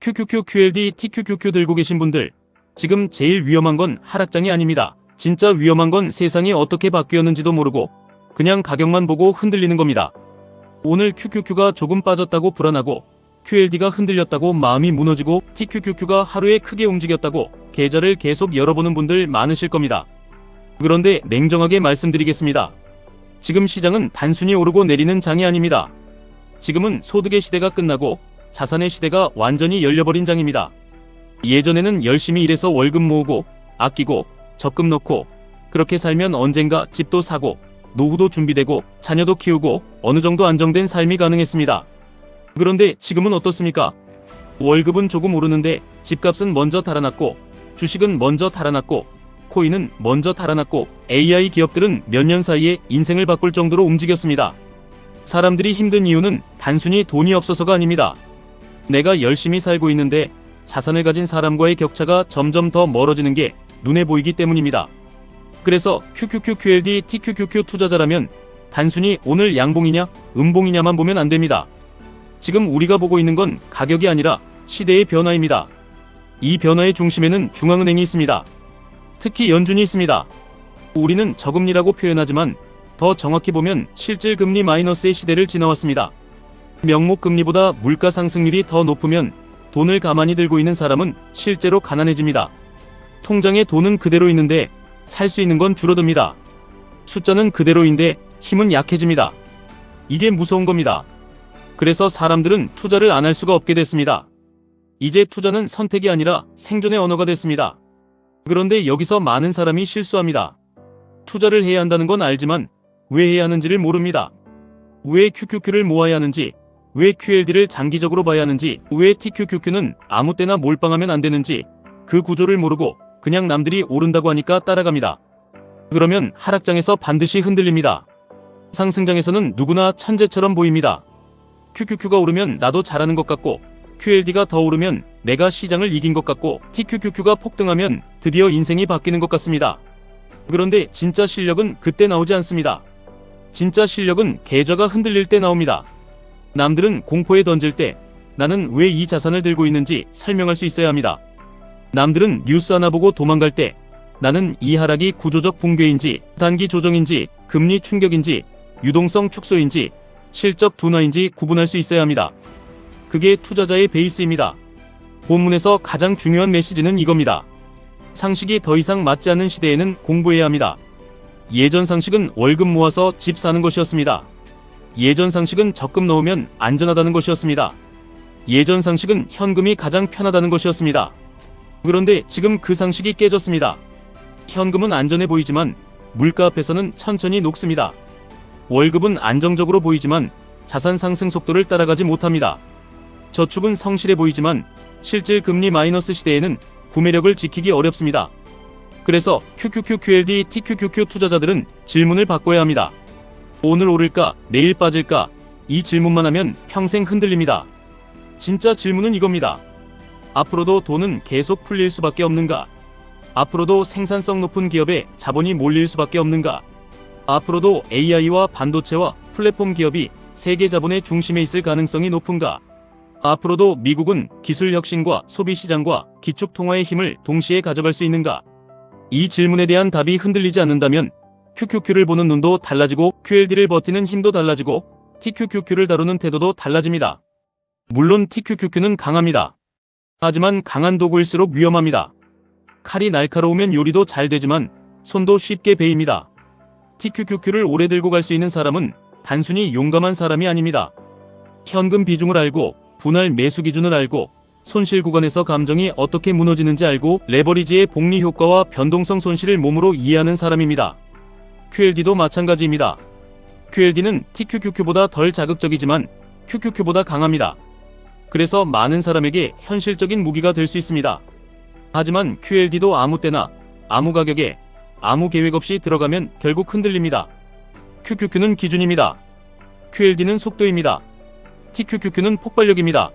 QQQ, QLD, TQQQ 들고 계신 분들, 지금 제일 위험한 건 하락장이 아닙니다. 진짜 위험한 건 세상이 어떻게 바뀌었는지도 모르고 그냥 가격만 보고 흔들리는 겁니다. 오늘 QQQ가 조금 빠졌다고 불안하고, QLD가 흔들렸다고 마음이 무너지고, TQQQ가 하루에 크게 움직였다고 계좌를 계속 열어보는 분들 많으실 겁니다. 그런데 냉정하게 말씀드리겠습니다. 지금 시장은 단순히 오르고 내리는 장이 아닙니다. 지금은 소득의 시대가 끝나고 자산의 시대가 완전히 열려버린 장입니다. 예전에는 열심히 일해서 월급 모으고 아끼고 적금 넣고 그렇게 살면 언젠가 집도 사고 노후도 준비되고 자녀도 키우고 어느 정도 안정된 삶이 가능했습니다. 그런데 지금은 어떻습니까? 월급은 조금 오르는데 집값은 먼저 달아났고, 주식은 먼저 달아났고, 코인은 먼저 달아났고, AI 기업들은 몇 년 사이에 인생을 바꿀 정도로 움직였습니다. 사람들이 힘든 이유는 단순히 돈이 없어서가 아닙니다. 내가 열심히 살고 있는데 자산을 가진 사람과의 격차가 점점 더 멀어지는 게 눈에 보이기 때문입니다. 그래서 QQQ, QLD, TQQQ 투자자라면 단순히 오늘 양봉이냐 음봉이냐만 보면 안 됩니다. 지금 우리가 보고 있는 건 가격이 아니라 시대의 변화입니다. 이 변화의 중심에는 중앙은행이 있습니다. 특히 연준이 있습니다. 우리는 저금리라고 표현하지만 더 정확히 보면 실질금리 마이너스의 시대를 지나왔습니다. 명목금리보다 물가 상승률이 더 높으면 돈을 가만히 들고 있는 사람은 실제로 가난해집니다. 통장에 돈은 그대로 있는데 살 수 있는 건 줄어듭니다. 숫자는 그대로인데 힘은 약해집니다. 이게 무서운 겁니다. 그래서 사람들은 투자를 안 할 수가 없게 됐습니다. 이제 투자는 선택이 아니라 생존의 언어가 됐습니다. 그런데 여기서 많은 사람이 실수합니다. 투자를 해야 한다는 건 알지만 왜 해야 하는지를 모릅니다. 왜 QQQ를 모아야 하는지, 왜 QLD를 장기적으로 봐야 하는지, 왜 TQQQ는 아무 때나 몰빵하면 안 되는지 그 구조를 모르고 그냥 남들이 오른다고 하니까 따라갑니다. 그러면 하락장에서 반드시 흔들립니다. 상승장에서는 누구나 천재처럼 보입니다. QQQ가 오르면 나도 잘하는 것 같고, QLD가 더 오르면 내가 시장을 이긴 것 같고, TQQQ가 폭등하면 드디어 인생이 바뀌는 것 같습니다. 그런데 진짜 실력은 그때 나오지 않습니다. 진짜 실력은 계좌가 흔들릴 때 나옵니다. 남들은 공포에 던질 때 나는 왜 이 자산을 들고 있는지 설명할 수 있어야 합니다. 남들은 뉴스 하나 보고 도망갈 때 나는 이 하락이 구조적 붕괴인지, 단기 조정인지, 금리 충격인지, 유동성 축소인지, 실적 둔화인지 구분할 수 있어야 합니다. 그게 투자자의 베이스입니다. 본문에서 가장 중요한 메시지는 이겁니다. 상식이 더 이상 맞지 않는 시대에는 공부해야 합니다. 예전 상식은 월급 모아서 집 사는 것이었습니다. 예전 상식은 적금 넣으면 안전하다는 것이었습니다. 예전 상식은 현금이 가장 편하다는 것이었습니다. 그런데 지금 그 상식이 깨졌습니다. 현금은 안전해 보이지만 물가 앞에서는 천천히 녹습니다. 월급은 안정적으로 보이지만 자산 상승 속도를 따라가지 못합니다. 저축은 성실해 보이지만 실질 금리 마이너스 시대에는 구매력을 지키기 어렵습니다. 그래서 QQQ, QLD, TQQQ 투자자들은 질문을 바꿔야 합니다. 오늘 오를까? 내일 빠질까? 이 질문만 하면 평생 흔들립니다. 진짜 질문은 이겁니다. 앞으로도 돈은 계속 풀릴 수밖에 없는가? 앞으로도 생산성 높은 기업에 자본이 몰릴 수밖에 없는가? 앞으로도 AI와 반도체와 플랫폼 기업이 세계 자본의 중심에 있을 가능성이 높은가? 앞으로도 미국은 기술 혁신과 소비 시장과 기축 통화의 힘을 동시에 가져갈 수 있는가? 이 질문에 대한 답이 흔들리지 않는다면 QQQ를 보는 눈도 달라지고, QLD를 버티는 힘도 달라지고, TQQQ를 다루는 태도도 달라집니다. 물론 TQQQ는 강합니다. 하지만 강한 도구일수록 위험합니다. 칼이 날카로우면 요리도 잘 되지만 손도 쉽게 베입니다. TQQQ를 오래 들고 갈 수 있는 사람은 단순히 용감한 사람이 아닙니다. 현금 비중을 알고, 분할 매수 기준을 알고, 손실 구간에서 감정이 어떻게 무너지는지 알고, 레버리지의 복리 효과와 변동성 손실을 몸으로 이해하는 사람입니다. QLD도 마찬가지입니다. QLD는 TQQQ보다 덜 자극적이지만 QQQ보다 강합니다. 그래서 많은 사람에게 현실적인 무기가 될 수 있습니다. 하지만 QLD도 아무 때나, 아무 가격에, 아무 계획 없이 들어가면 결국 흔들립니다. QQQ는 기준입니다. QLD는 속도입니다. TQQQ는 폭발력입니다.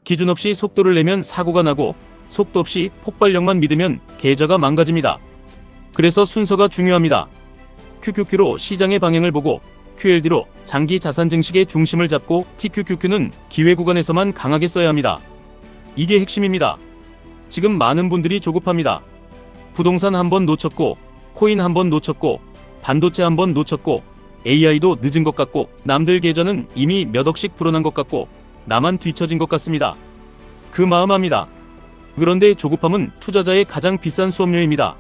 기준 없이 속도를 내면 사고가 나고, 속도 없이 폭발력만 믿으면 계좌가 망가집니다. 그래서 순서가 중요합니다. QQQ로 시장의 방향을 보고, QLD로 장기 자산 증식의 중심을 잡고, TQQQ는 기회 구간에서만 강하게 써야 합니다. 이게 핵심입니다. 지금 많은 분들이 조급합니다. 부동산 한번 놓쳤고, 코인 한번 놓쳤고, 반도체 한번 놓쳤고, AI도 늦은 것 같고, 남들 계좌는 이미 몇 억씩 불어난 것 같고, 나만 뒤처진 것 같습니다. 그 마음 압니다. 그런데 조급함은 투자자의 가장 비싼 수업료입니다.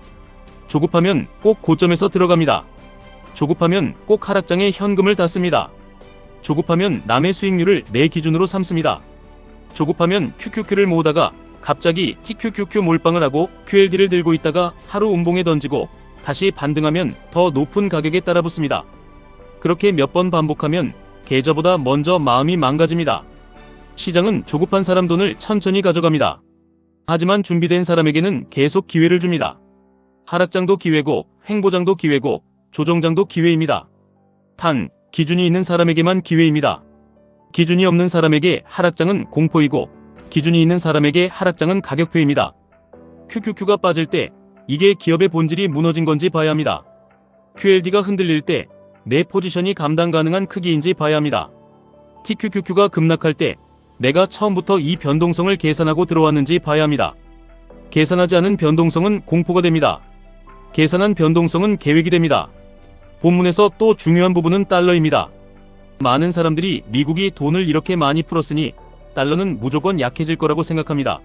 조급하면 꼭 고점에서 들어갑니다. 조급하면 꼭 하락장에 현금을 닫습니다. 조급하면 남의 수익률을 내 기준으로 삼습니다. 조급하면 QQQ를 모으다가 갑자기 TQQQ 몰빵을 하고 QLD를 들고 있다가 하루 운봉에 던지고 다시 반등하면 더 높은 가격에 따라붙습니다. 그렇게 몇 번 반복하면 계좌보다 먼저 마음이 망가집니다. 시장은 조급한 사람 돈을 천천히 가져갑니다. 하지만 준비된 사람에게는 계속 기회를 줍니다. 하락장도 기회고 횡보장도 기회고 조정장도 기회입니다. 단, 기준이 있는 사람에게만 기회입니다. 기준이 없는 사람에게 하락장은 공포이고 기준이 있는 사람에게 하락장은 가격표입니다. QQQ가 빠질 때 이게 기업의 본질이 무너진 건지 봐야 합니다. QLD가 흔들릴 때 내 포지션이 감당 가능한 크기인지 봐야 합니다. TQQQ가 급락할 때 내가 처음부터 이 변동성을 계산하고 들어왔는지 봐야 합니다. 계산하지 않은 변동성은 공포가 됩니다. 계산한 변동성은 계획이 됩니다. 본문에서 또 중요한 부분은 달러입니다. 많은 사람들이 미국이 돈을 이렇게 많이 풀었으니 달러는 무조건 약해질 거라고 생각합니다.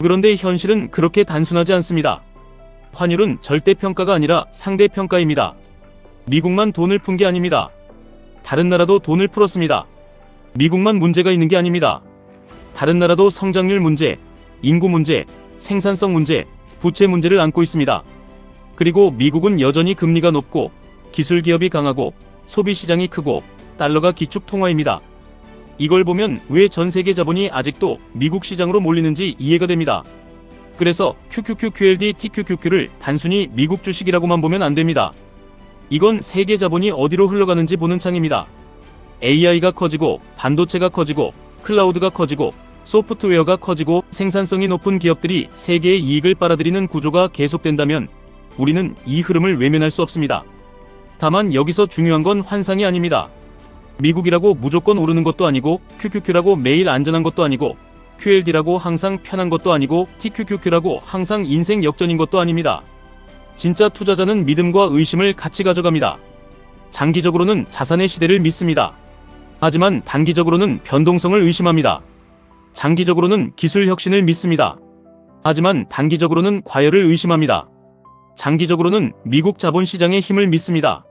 그런데 현실은 그렇게 단순하지 않습니다. 환율은 절대평가가 아니라 상대평가입니다. 미국만 돈을 푼 게 아닙니다. 다른 나라도 돈을 풀었습니다. 미국만 문제가 있는 게 아닙니다. 다른 나라도 성장률 문제, 인구 문제, 생산성 문제, 부채 문제를 안고 있습니다. 그리고 미국은 여전히 금리가 높고 기술 기업이 강하고 소비 시장이 크고 달러가 기축 통화입니다. 이걸 보면 왜 전 세계 자본이 아직도 미국 시장으로 몰리는지 이해가 됩니다. 그래서 QQQ, QLD, TQQQ를 단순히 미국 주식이라고만 보면 안 됩니다. 이건 세계 자본이 어디로 흘러가는지 보는 창입니다. AI가 커지고 반도체가 커지고 클라우드가 커지고 소프트웨어가 커지고 생산성이 높은 기업들이 세계의 이익을 빨아들이는 구조가 계속된다면 우리는 이 흐름을 외면할 수 없습니다. 다만 여기서 중요한 건 환상이 아닙니다. 미국이라고 무조건 오르는 것도 아니고 QQQ라고 매일 안전한 것도 아니고 QLD라고 항상 편한 것도 아니고 TQQQ라고 항상 인생 역전인 것도 아닙니다. 진짜 투자자는 믿음과 의심을 같이 가져갑니다. 장기적으로는 자산의 시대를 믿습니다. 하지만 단기적으로는 변동성을 의심합니다. 장기적으로는 기술 혁신을 믿습니다. 하지만 단기적으로는 과열을 의심합니다. 장기적으로는 미국 자본시장의 힘을 믿습니다.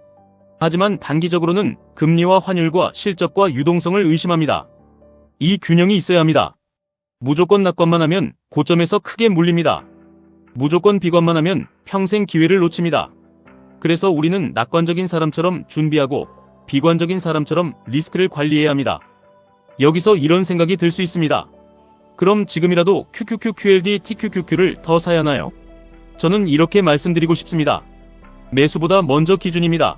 하지만 단기적으로는 금리와 환율과 실적과 유동성을 의심합니다. 이 균형이 있어야 합니다. 무조건 낙관만 하면 고점에서 크게 물립니다. 무조건 비관만 하면 평생 기회를 놓칩니다. 그래서 우리는 낙관적인 사람처럼 준비하고 비관적인 사람처럼 리스크를 관리해야 합니다. 여기서 이런 생각이 들 수 있습니다. 그럼 지금이라도 QQQ, QLD, TQQQ를 더 사야 하나요? 저는 이렇게 말씀드리고 싶습니다. 매수보다 먼저 기준입니다.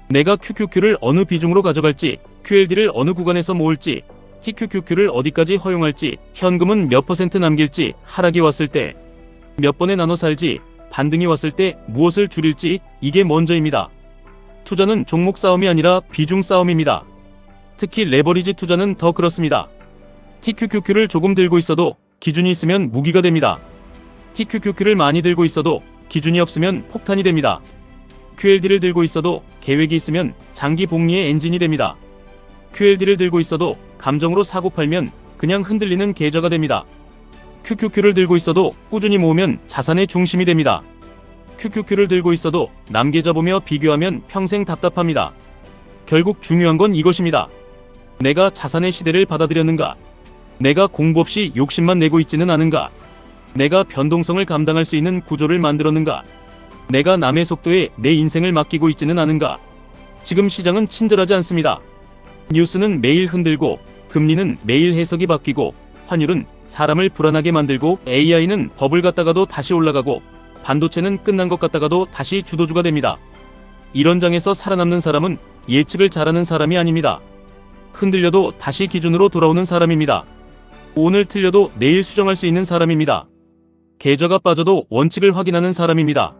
내가 QQQ를 어느 비중으로 가져갈지, QLD를 어느 구간에서 모을지, TQQQ를 어디까지 허용할지, 현금은 몇 % 남길지, 하락이 왔을 때 몇 번에 나눠 살지, 반등이 왔을 때 무엇을 줄일지, 이게 먼저입니다. 투자는 종목 싸움이 아니라 비중 싸움입니다. 특히 레버리지 투자는 더 그렇습니다. TQQQ를 조금 들고 있어도 기준이 있으면 무기가 됩니다. TQQQ를 많이 들고 있어도 기준이 없으면 폭탄이 됩니다. QLD를 들고 있어도 계획이 있으면 장기 복리의 엔진이 됩니다. QLD를 들고 있어도 감정으로 사고 팔면 그냥 흔들리는 계좌가 됩니다. QQQ를 들고 있어도 꾸준히 모으면 자산의 중심이 됩니다. QQQ를 들고 있어도 남 계좌 보며 비교하면 평생 답답합니다. 결국 중요한 건 이것입니다. 내가 자산의 시대를 받아들였는가? 내가 공부 없이 욕심만 내고 있지는 않은가? 내가 변동성을 감당할 수 있는 구조를 만들었는가? 내가 남의 속도에 내 인생을 맡기고 있지는 않은가? 지금 시장은 친절하지 않습니다. 뉴스는 매일 흔들고, 금리는 매일 해석이 바뀌고, 환율은 사람을 불안하게 만들고, AI는 버블 갔다가도 다시 올라가고, 반도체는 끝난 것 같다가도 다시 주도주가 됩니다. 이런 장에서 살아남는 사람은 예측을 잘하는 사람이 아닙니다. 흔들려도 다시 기준으로 돌아오는 사람입니다. 오늘 틀려도 내일 수정할 수 있는 사람입니다. 계좌가 빠져도 원칙을 확인하는 사람입니다.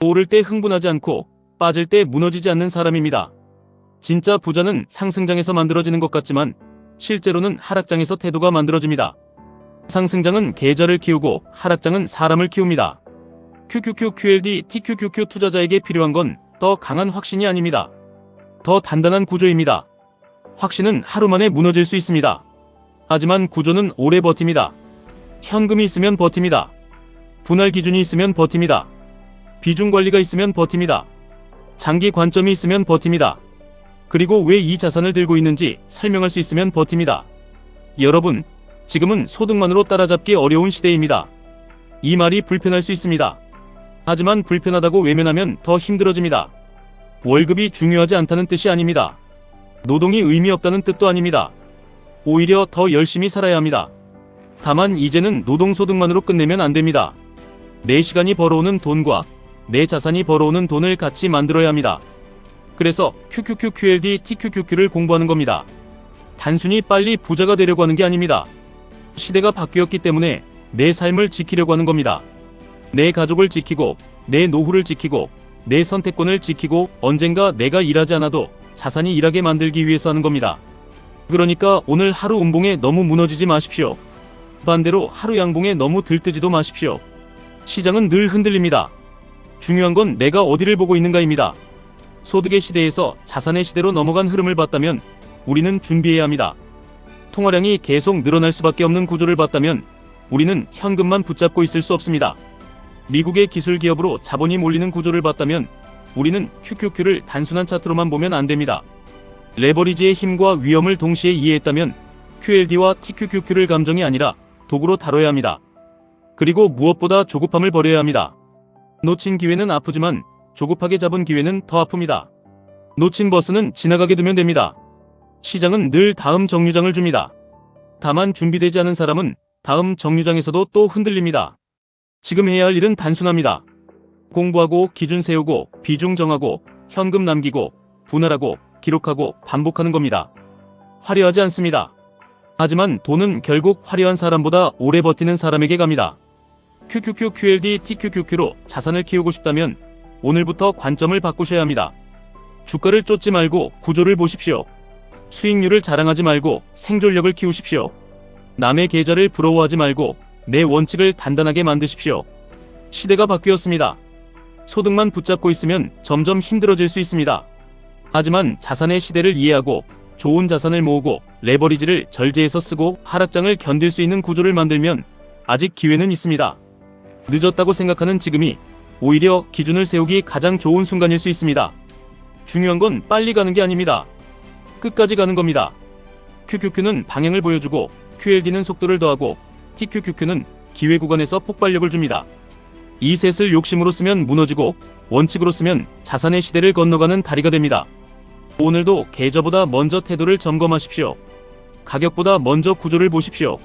오를 때 흥분하지 않고 빠질 때 무너지지 않는 사람입니다. 진짜 부자는 상승장에서 만들어지는 것 같지만 실제로는 하락장에서 태도가 만들어집니다. 상승장은 계좌를 키우고 하락장은 사람을 키웁니다. QQQ, QLD, TQQQ 투자자에게 필요한 건 더 강한 확신이 아닙니다. 더 단단한 구조입니다. 확신은 하루 만에 무너질 수 있습니다. 하지만 구조는 오래 버팁니다. 현금이 있으면 버팁니다. 분할 기준이 있으면 버팁니다. 비중 관리가 있으면 버팁니다. 장기 관점이 있으면 버팁니다. 그리고 왜 이 자산을 들고 있는지 설명할 수 있으면 버팁니다. 여러분, 지금은 소득만으로 따라잡기 어려운 시대입니다. 이 말이 불편할 수 있습니다. 하지만 불편하다고 외면하면 더 힘들어집니다. 월급이 중요하지 않다는 뜻이 아닙니다. 노동이 의미 없다는 뜻도 아닙니다. 오히려 더 열심히 살아야 합니다. 다만 이제는 노동소득만으로 끝내면 안 됩니다. 내 시간이 벌어오는 돈과 내 자산이 벌어오는 돈을 같이 만들어야 합니다. 그래서 QQQ, QLD, TQQQ를 공부하는 겁니다. 단순히 빨리 부자가 되려고 하는 게 아닙니다. 시대가 바뀌었기 때문에 내 삶을 지키려고 하는 겁니다. 내 가족을 지키고 내 노후를 지키고 내 선택권을 지키고 언젠가 내가 일하지 않아도 자산이 일하게 만들기 위해서 하는 겁니다. 그러니까 오늘 하루 운봉에 너무 무너지지 마십시오. 반대로 하루 양봉에 너무 들뜨지도 마십시오. 시장은 늘 흔들립니다. 중요한 건 내가 어디를 보고 있는가입니다. 소득의 시대에서 자산의 시대로 넘어간 흐름을 봤다면 우리는 준비해야 합니다. 통화량이 계속 늘어날 수밖에 없는 구조를 봤다면 우리는 현금만 붙잡고 있을 수 없습니다. 미국의 기술 기업으로 자본이 몰리는 구조를 봤다면 우리는 QQQ를 단순한 차트로만 보면 안 됩니다. 레버리지의 힘과 위험을 동시에 이해했다면 QLD와 TQQQ를 감정이 아니라 도구로 다뤄야 합니다. 그리고 무엇보다 조급함을 버려야 합니다. 놓친 기회는 아프지만 조급하게 잡은 기회는 더 아픕니다. 놓친 버스는 지나가게 두면 됩니다. 시장은 늘 다음 정류장을 줍니다. 다만 준비되지 않은 사람은 다음 정류장에서도 또 흔들립니다. 지금 해야 할 일은 단순합니다. 공부하고 기준 세우고 비중 정하고 현금 남기고 분할하고 기록하고 반복하는 겁니다. 화려하지 않습니다. 하지만 돈은 결국 화려한 사람보다 오래 버티는 사람에게 갑니다. QQQ, QLD, TQQQ로 자산을 키우고 싶다면 오늘부터 관점을 바꾸셔야 합니다. 주가를 쫓지 말고 구조를 보십시오. 수익률을 자랑하지 말고 생존력을 키우십시오. 남의 계좌를 부러워하지 말고 내 원칙을 단단하게 만드십시오. 시대가 바뀌었습니다. 소득만 붙잡고 있으면 점점 힘들어질 수 있습니다. 하지만 자산의 시대를 이해하고 좋은 자산을 모으고 레버리지를 절제해서 쓰고 하락장을 견딜 수 있는 구조를 만들면 아직 기회는 있습니다. 늦었다고 생각하는 지금이 오히려 기준을 세우기 가장 좋은 순간일 수 있습니다. 중요한 건 빨리 가는 게 아닙니다. 끝까지 가는 겁니다. QQQ는 방향을 보여주고 QLD는 속도를 더하고 TQQQ는 기회 구간에서 폭발력을 줍니다. 이 셋을 욕심으로 쓰면 무너지고 원칙으로 쓰면 자산의 시대를 건너가는 다리가 됩니다. 오늘도 계좌보다 먼저 태도를 점검하십시오. 가격보다 먼저 구조를 보십시오.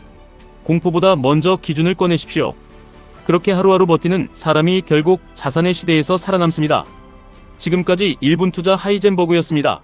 공포보다 먼저 기준을 꺼내십시오. 그렇게 하루하루 버티는 사람이 결국 자산의 시대에서 살아남습니다. 지금까지 1분 투자 하이젠버그였습니다.